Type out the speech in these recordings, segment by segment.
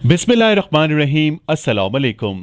बिस्मिल्लाहिर्रहमानिर्रहीम। अस्सलाम वालेकुम।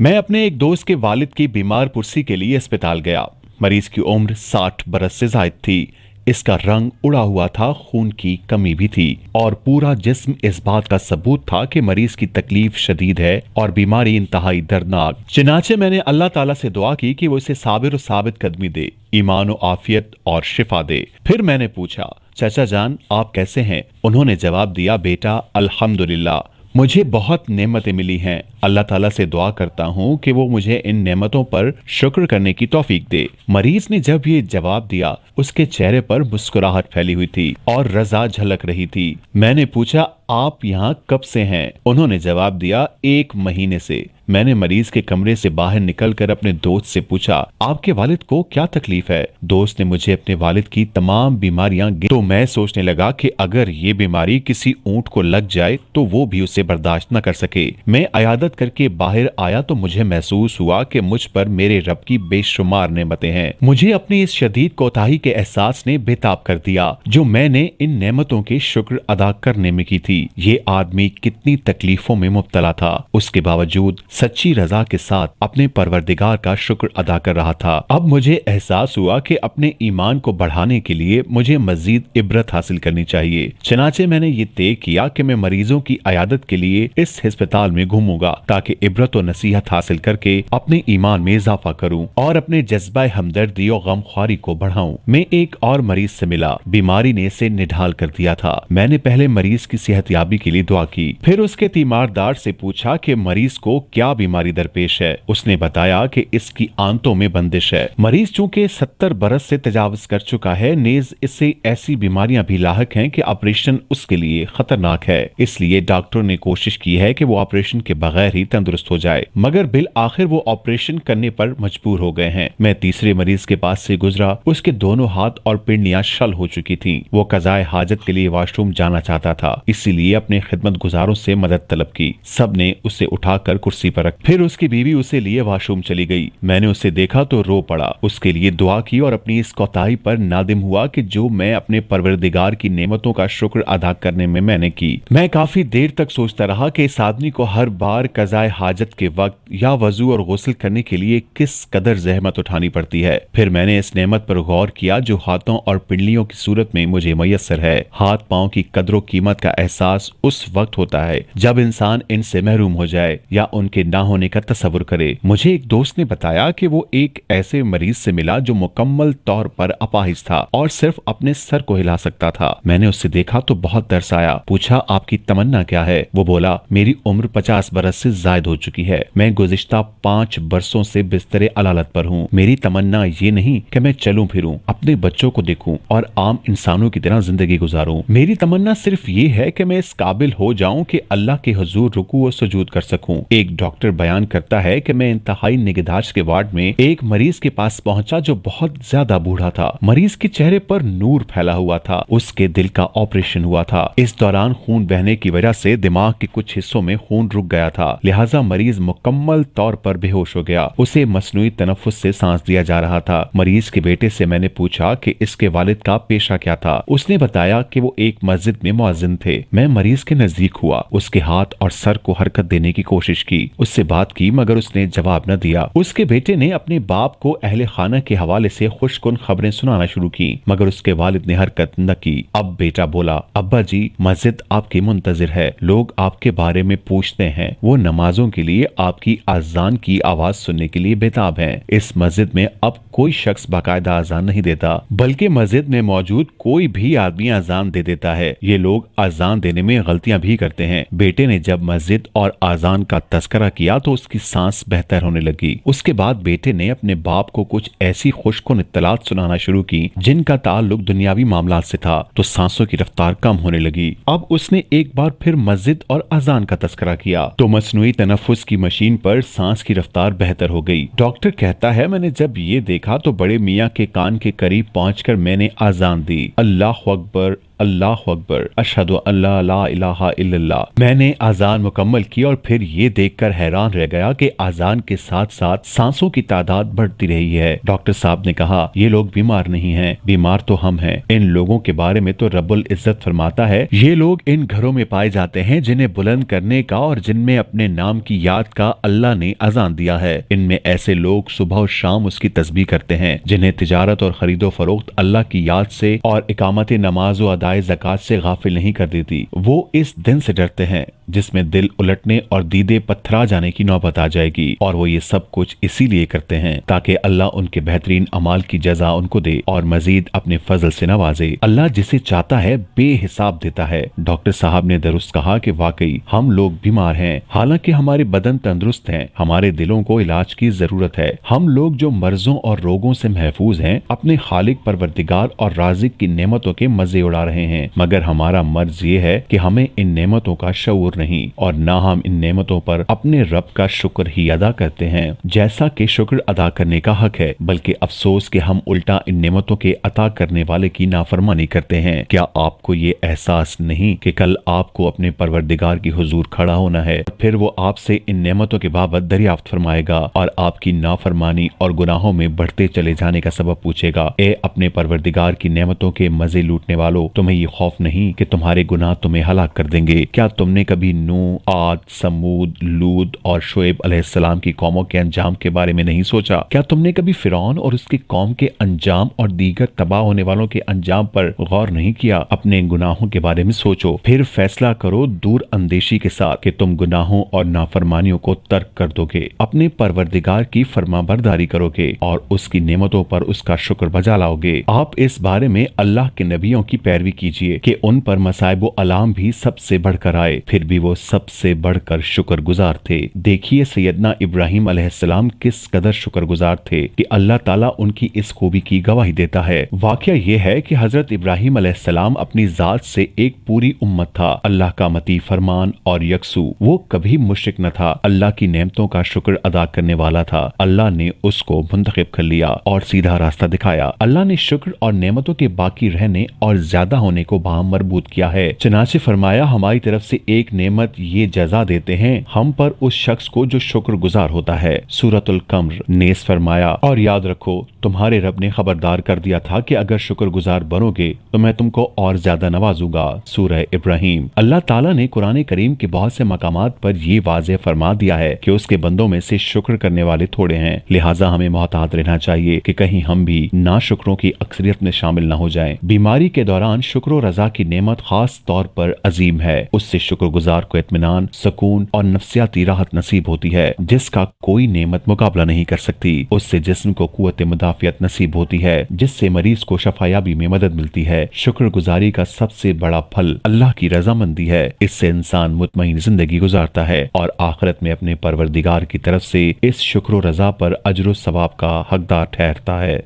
मैं अपने एक दोस्त के वालिद की बीमार पुरसी के लिए अस्पताल गया। मरीज की उम्र 60 बरस से जायद थी। इसका रंग उड़ा हुआ था, खून की कमी भी थी और पूरा जिस्म इस बात का सबूत था कि मरीज की तकलीफ शदीद है और बीमारी इंतहाई दर्दनाक। चनाचे मैंने अल्लाह ताला से दुआ की कि वो इसे साबिर और साबित कदमी दे, ईमान और आफियत और शिफा दे। फिर मैंने पूछा, चाचा जान आप कैसे हैं? उन्होंने जवाब दिया, बेटा अल्हम्दुलिल्लाह, मुझे बहुत नेमतें मिली हैं। अल्लाह ताला से दुआ करता हूँ कि वो मुझे इन नेमतों पर शुक्र करने की तौफीक दे। मरीज ने जब ये जवाब दिया, उसके चेहरे पर मुस्कुराहट फैली हुई थी और रजा झलक रही थी। मैंने पूछा, आप यहाँ कब से हैं? उन्होंने जवाब दिया, 1 महीने से। मैंने मरीज के कमरे से बाहर निकलकर अपने दोस्त से पूछा, आपके वालिद को क्या तकलीफ है? दोस्त ने मुझे अपने वालिद की तमाम बीमारियां तो मैं सोचने लगा कि अगर ये बीमारी किसी ऊंट को लग जाए तो वो भी उसे बर्दाश्त न कर सके। मैं अयादत करके बाहर आया तो मुझे महसूस हुआ कि मुझ पर मेरे रब की बेशुमार नेमतें हैं। मुझे अपनी इस शदीद कोताही के एहसास ने बेताब कर दिया जो मैंने इन नेमतों के शुक्र अदा करने में की थी। ये आदमी कितनी तकलीफों में मुब्तला था, उसके बावजूद सच्ची रजा के साथ अपने परवरदिगार का शुक्र अदा कर रहा था। अब मुझे एहसास हुआ कि अपने ईमान को बढ़ाने के लिए मुझे मजीद इबरत हासिल करनी चाहिए। चनाचे मैंने ये तय किया कि मैं मरीजों की अयादत के लिए इस अस्पताल में घूमूंगा ताकि इबरत और नसीहत हासिल करके अपने ईमान में इजाफा करूं और अपने जज्बा हमदर्दी और गमख्वारी को बढ़ाऊं। मैं एक और मरीज से मिला। बीमारी ने इसे निढाल कर दिया था। मैंने पहले मरीज की सेहतयाबी के लिए दुआ की, फिर उसके तीमारदार से पूछा कि मरीज को क्या बीमारी दरपेश है। उसने बताया कि इसकी आंतों में बंदिश है। मरीज चूंकि 70 बरस से तजावज कर चुका है, नेज इससे ऐसी बीमारियां भी लाहक हैं कि ऑपरेशन उसके लिए खतरनाक है। इसलिए डॉक्टर ने कोशिश की है कि वो ऑपरेशन के बगैर ही तंदुरुस्त हो जाए, मगर बिल आखिर वो ऑपरेशन करने पर मजबूर हो गए हैं। मैं तीसरे मरीज के पास से गुजरा। उसके दोनों हाथ और पिंडियां शल हो चुकी थीं। वो कज़ाए हाजत के लिए वॉशरूम जाना चाहता था, इसीलिए अपने खिदमत गुजारों से मदद तलब की। सब ने उसे उठाकर कुर्सी पर रख, फिर उसकी बीवी उसे लिए वॉशरूम चली गई। मैंने उसे देखा तो रो पड़ा, उसके लिए दुआ की और अपनी इस कोताही पर नादिम हुआ कि जो मैं अपने परवरदिगार की नेमतों का शुक्र अदा करने में मैंने की। मैं काफी देर तक सोचता रहा कि इस आदमी को हर बार कज़ाए हाजत के वक्त या वजू और गुस्ल करने के लिए किस कदर जहमत उठानी पड़ती है। फिर मैंने इस नेमत पर गौर किया जो हाथों और पिंडलियों की सूरत में मुझे मयसर है। हाथ पांव की कदर कीमत का एहसास उस वक्त होता है जब इंसान इनसे महरूम हो जाए या उनके ना होने का तस्वुर करे। मुझे एक दोस्त ने बताया कि वो एक ऐसे मरीज से मिला जो मुकम्मल तौर पर अपाहिज था और सिर्फ अपने सर को हिला सकता था। मैंने उससे देखा तो बहुत तरस आया। पूछा, आपकी तमन्ना क्या है? वो बोला, मेरी उम्र 50 बरस से जायद हो चुकी है। मैं गुज़िश्ता 5 बरसों से बिस्तरे अलालत पर हूँ। मेरी तमन्ना ये नहीं कि मैं चलूं फिरूं, अपने बच्चों को देखूं और आम इंसानों की तरह जिंदगी गुजारूं। मेरी तमन्ना सिर्फ ये है कि मैं इस काबिल हो जाऊं कि अल्लाह के हुजूर रुकू और सुजूद कर सकूं। एक डॉक्टर बयान करता है कि मैं इंतहाई निगहदाश्त के वार्ड में एक मरीज के पास पहुंचा जो बहुत ज्यादा बूढ़ा था। मरीज के चेहरे पर नूर फैला हुआ था। उसके दिल का ऑपरेशन हुआ था। इस दौरान खून बहने की वजह से दिमाग के कुछ हिस्सों में खून रुक गया था, लिहाजा मरीज मुकम्मल तौर पर बेहोश हो गया। उसे मसनूई तनफ्फुस से सांस दिया जा रहा था। मरीज के बेटे से मैंने पूछा कि इसके वालिद का पेशा क्या था। उसने बताया कि वो एक मस्जिद में मुअज्जिन थे। मैं मरीज के नजदीक हुआ, उसके हाथ और सर को हरकत देने की कोशिश की, उससे बात की, मगर उसने जवाब न दिया। उसके बेटे ने अपने बाप को अहले खाना के हवाले से खुशकुन खबरें सुनाना शुरू की, मगर उसके वालिद ने हरकत न की। अब बेटा बोला, अब्बा जी, मस्जिद आपकी मुंतजिर है, लोग आपके बारे में पूछते हैं। वो नमाजों के लिए आपकी अजान की आवाज सुनने के लिए बेताब हैं। इस मस्जिद में अब कोई शख्स बाकायदा अजान नहीं देता, बल्कि मस्जिद में मौजूद कोई भी आदमी अजान दे देता है। ये लोग अजान देने में गलतियां भी करते हैं। बेटे ने जब मस्जिद और अजान का तस्करा किया तो उसकी सांस बेहतर होने लगी। उसके बाद बेटे ने अपने बाप को कुछ ऐसी खुशकुन इत्तलात सुनाना शुरू की जिनका ताल्लुक दुनियावी मामलात से था, तो सांसों की रफ्तार कम होने लगी। अब उसने एक बार फिर मस्जिद और अजान का तस्करा किया तो मसनूई तनफ्फुस की मशीन पर सांस की रफ्तार बेहतर हो गई। डॉक्टर कहता है, मैंने जब ये देखा तो बड़े मियाँ के कान के करीब पहुंचकर मैंने अजान दी, अल्लाह अकबर अल्लाह अकबर, अशहदु अल्ला ला इलाहा इल्लल्लाह। मैंने आजान मुकम्मल की और फिर ये देखकर हैरान रह गया कि आजान के साथ साथ सांसों की तादाद बढ़ती रही है। डॉक्टर साहब ने कहा, ये लोग बीमार नहीं हैं, बीमार तो हम हैं। इन लोगों के बारे में तो रब्बुल इज्जत फरमाता है, ये लोग इन घरों में पाए जाते हैं जिन्हें बुलंद करने का और जिनमें अपने नाम की याद का अल्लाह ने अजान दिया है। इनमें ऐसे लोग सुबह और शाम उसकी तस्बीह करते हैं जिन्हें तिजारत और खरीदो फरोख्त अल्लाह की याद से और इकामत नमाज और अदाए ज़कात से गाफिल नहीं कर देती। वो इस दिन से डरते हैं जिसमें दिल उलटने और दीदे पत्थरा जाने की नौबत आ जाएगी, और वो ये सब कुछ इसीलिए करते हैं ताकि अल्लाह उनके बेहतरीन अमाल की जजा उनको दे और मजीद अपने फजल से नवाजे। अल्लाह जिसे चाहता है बेहिसाब देता है। डॉक्टर साहब ने दुरुस्त कहा कि वाकई हम लोग बीमार हैं, हालांकि हमारे बदन तंदुरुस्त हैं, हमारे दिलों को इलाज की जरूरत है। हम लोग जो मर्जों और रोगों से महफूज हैं, अपने खालिक परवरदिगार और राज़िक की नेमतों के मजे उड़ा रहे हैं, मगर हमारा मर्ज ये है कि हमें इन नेमतों का शऊर नहीं और ना हम इन नेमतों पर अपने रब का शुक्र ही अदा करते हैं जैसा कि शुक्र अदा करने का हक है, बल्कि अफसोस कि हम उल्टा इन नेमतों के अता करने वाले की नाफरमानी करते हैं। क्या आपको ये एहसास नहीं कि कल आपको अपने परवरदिगार की हुजूर खड़ा होना है, फिर वो आपसे इन नेमतों के बाबत दरियाफ्त फरमाएगा और आपकी नाफरमानी और गुनाहों में बढ़ते चले जाने का सबब पूछेगा। ए अपने परवरदिगार की नेमतों के मजे लूटने वालों, तुम्हें ये खौफ नहीं कि तुम्हारे गुनाह तुम्हें हलाक कर देंगे? क्या तुमने कभी नूह, आद, समूद, लूद और शुएब अलैहिस्सलाम की कौमों के अंजाम के बारे में नहीं सोचा? क्या तुमने कभी फिरौन और उसकी कौम के अंजाम और दीगर तबाह होने वालों के अंजाम पर गौर नहीं किया? अपने गुनाहों के बारे में सोचो, फिर फैसला करो दूर अंदेशी के साथ कि तुम गुनाहों और नाफरमानियों को तर्क कर दोगे, अपने परवरदिगार की फरमाबरदारी करोगे और उसकी नेमतों पर उसका शुक्र बजा लाओगे। आप इस बारे में अल्लाह के नबियों की पैरवी कीजिए कि उन पर मसाइब व अलाम भी सबसे बढ़कर आए, फिर भी वो सबसे बढ़कर शुक्रगुजार थे। देखिए सैयदना इब्राहिम अलैहिस्सलाम किस कदर शुक्रगुजार थे कि अल्लाह ताला उनकी इस खूबी की गवाही देता है। वाकया ये है कि हजरत इब्राहिम अलैहिस्सलाम अपनी जात से एक पूरी उम्मत था, अल्लाह का मती फरमान और यकसू। वो कभी मुश्रिक न था, अल्लाह की नेमतों का शुक्र अदा करने वाला था। अल्लाह ने उसको मुंतखब कर लिया और सीधा रास्ता दिखाया। अल्लाह ने शुक्र और नेमतों के बाकी रहने और ज्यादा होने को बाहम मरबूत किया है। चनाचे फरमाया, हमारी तरफ से एक नेमत ये जजा देते हैं हम पर उस शख्स को जो शुक्रगुजार होता है। सूरतुल कमर। नेस फरमाया, और याद रखो तुम्हारे रब ने खबरदार कर दिया था कि अगर शुक्रगुजार बनोगे तो मैं तुमको और ज्यादा नवाजूंगा। सूरह इब्राहिम। अल्लाह ताला ने कुरान करीम के बहुत से मकामात पर ये वाज़ेह फरमा दिया है कि उसके बंदों में से शुक्र करने वाले थोड़े हैं, लिहाजा हमें मोहतात रहना चाहिए कि कहीं हम भी नाशुक्रों की अक्सरियत में शामिल न हो जाएं। बीमारी के दौरान शुक्र और रजा की नेमत खास तौर पर अजीम है। उससे शुक्रगुजार को इत्मीनान, सुकून और नफ्सियाती राहत नसीब होती है जिसका कोई नेमत मुकाबला नहीं कर सकती। उससे जिस्म को कुव्वत मुदाफियत नसीब होती है जिससे मरीज को शफायाबी में मदद मिलती है। शुक्रगुजारी का सबसे बड़ा फल अल्लाह की रजामंदी है। इससे इंसान मुतमईन जिंदगी गुजारता है और आखिरत में अपने परवरदिगार की तरफ से इस शुक्र रजा पर अजर सवाब का हकदार ठहरता है।